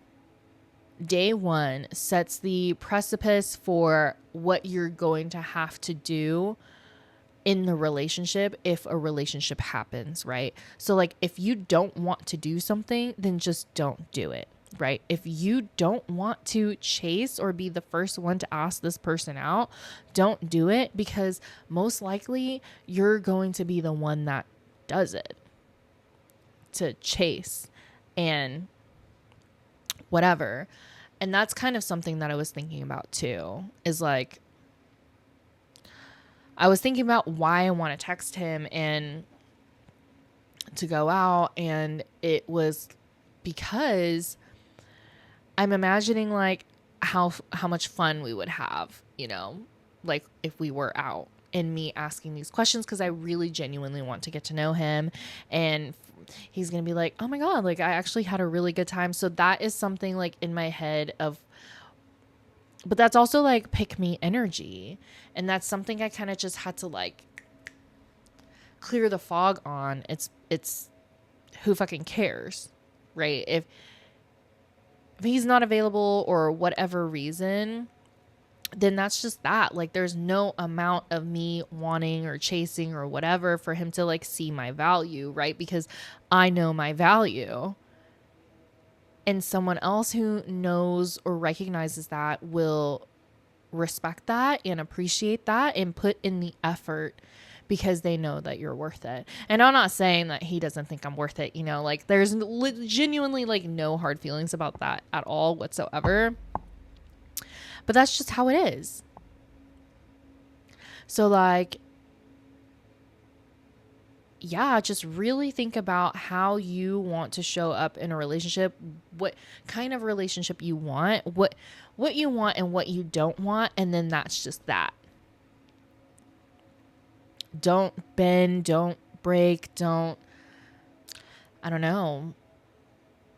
day one, sets the precipice for what you're going to have to do in the relationship if a relationship happens, right? So like, if you don't want to do something, then just don't do it, right? If you don't want to chase or be the first one to ask this person out, don't do it, because most likely you're going to be the one that does it, to chase and whatever. And that's kind of something that I was thinking about too, is like, I was thinking about why I want to text him and to go out. And it was because I'm imagining like how much fun we would have, like if we were out, and me asking these questions, because I really genuinely want to get to know him. And he's going to be like, oh my God, like I actually had a really good time. So that is something like in my head of, but that's also like pick me energy. And that's something I kind of just had to like clear the fog on. It's who fucking cares, right? If he's not available or whatever reason, then that's just that. Like, there's no amount of me wanting or chasing or whatever for him to like see my value, right? Because I know my value. And someone else who knows or recognizes that will respect that and appreciate that and put in the effort because they know that you're worth it. And I'm not saying that he doesn't think I'm worth it, like there's genuinely like no hard feelings about that at all whatsoever. But that's just how it is. So like, yeah, just really think about how you want to show up in a relationship, what kind of relationship you want, what you want and what you don't want. And then that's just that. Don't bend, don't break, don't, I don't know,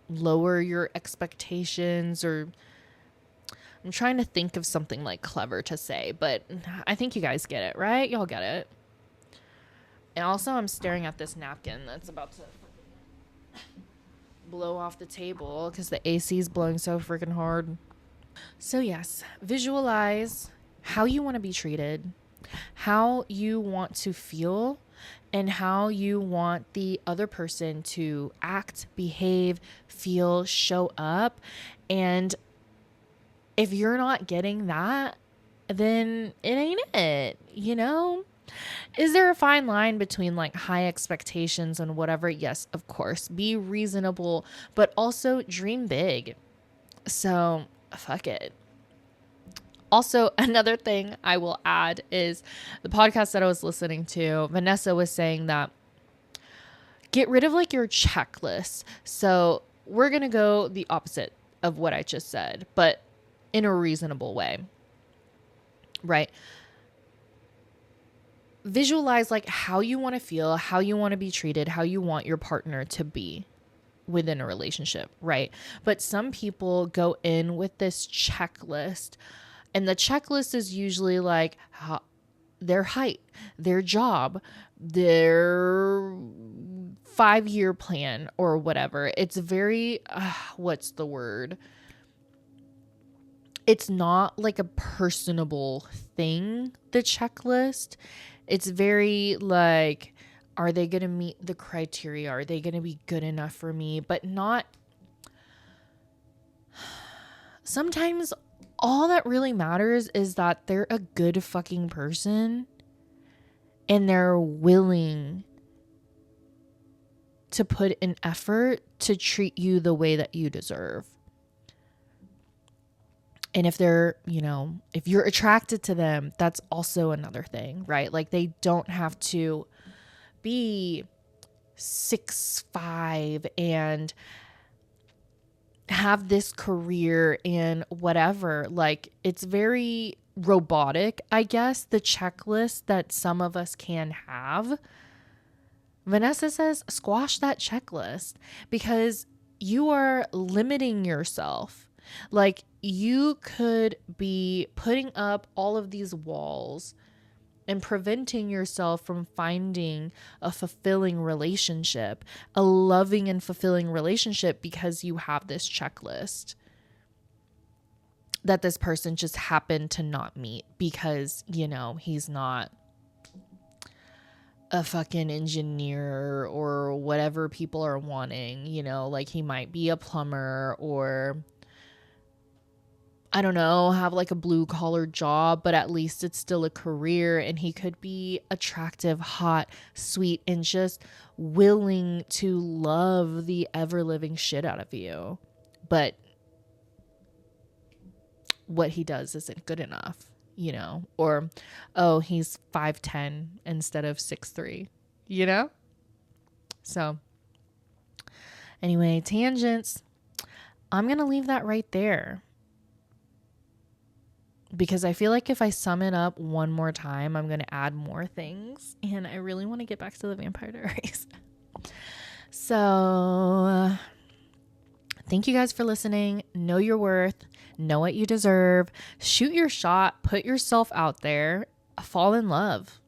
lower your expectations, or I'm trying to think of something like clever to say, but I think you guys get it, right? Y'all get it. And also I'm staring at this napkin that's about to blow off the table because the AC is blowing so freaking hard. So yes, visualize how you want to be treated, how you want to feel, and how you want the other person to act, behave, feel, show up. And if you're not getting that, then it ain't it, Is there a fine line between like high expectations and whatever? Yes, of course. Be reasonable, but also dream big. So fuck it. Also, another thing I will add is the podcast that I was listening to, Vanessa was saying that get rid of like your checklist. So we're going to go the opposite of what I just said, but in a reasonable way, right? Visualize like how you want to feel, how you want to be treated, how you want your partner to be within a relationship, right? But some people go in with this checklist, and the checklist is usually like their height, their job, their 5-year plan or whatever. It's very, what's the word? It's not like a personable thing, the checklist. It's very like, are they going to meet the criteria? Are they going to be good enough for me? But not, sometimes all that really matters is that they're a good fucking person and they're willing to put an effort to treat you the way that you deserve. And if they're, you know, if you're attracted to them, that's also another thing, right? Like they don't have to be 6'5" and have this career and whatever. Like it's very robotic, I guess, the checklist that some of us can have. Vanessa says, squash that checklist because you are limiting yourself. Like you could be putting up all of these walls and preventing yourself from finding a fulfilling relationship, a loving and fulfilling relationship because you have this checklist that this person just happened to not meet because, you know, he's not a fucking engineer or whatever people are wanting, you know, like he might be a plumber or I don't know, have like a blue collar job, but at least it's still a career and he could be attractive, hot, sweet, and just willing to love the ever living shit out of you. But what he does isn't good enough, you know, or, oh, he's 5'10" instead of 6'3", you know? So anyway, tangents. I'm going to leave that right there. Because I feel like if I sum it up one more time, I'm going to add more things. And I really want to get back to the Vampire Diaries. So thank you guys for listening. Know your worth. Know what you deserve. Shoot your shot. Put yourself out there. Fall in love.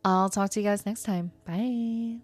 I'll talk to you guys next time. Bye.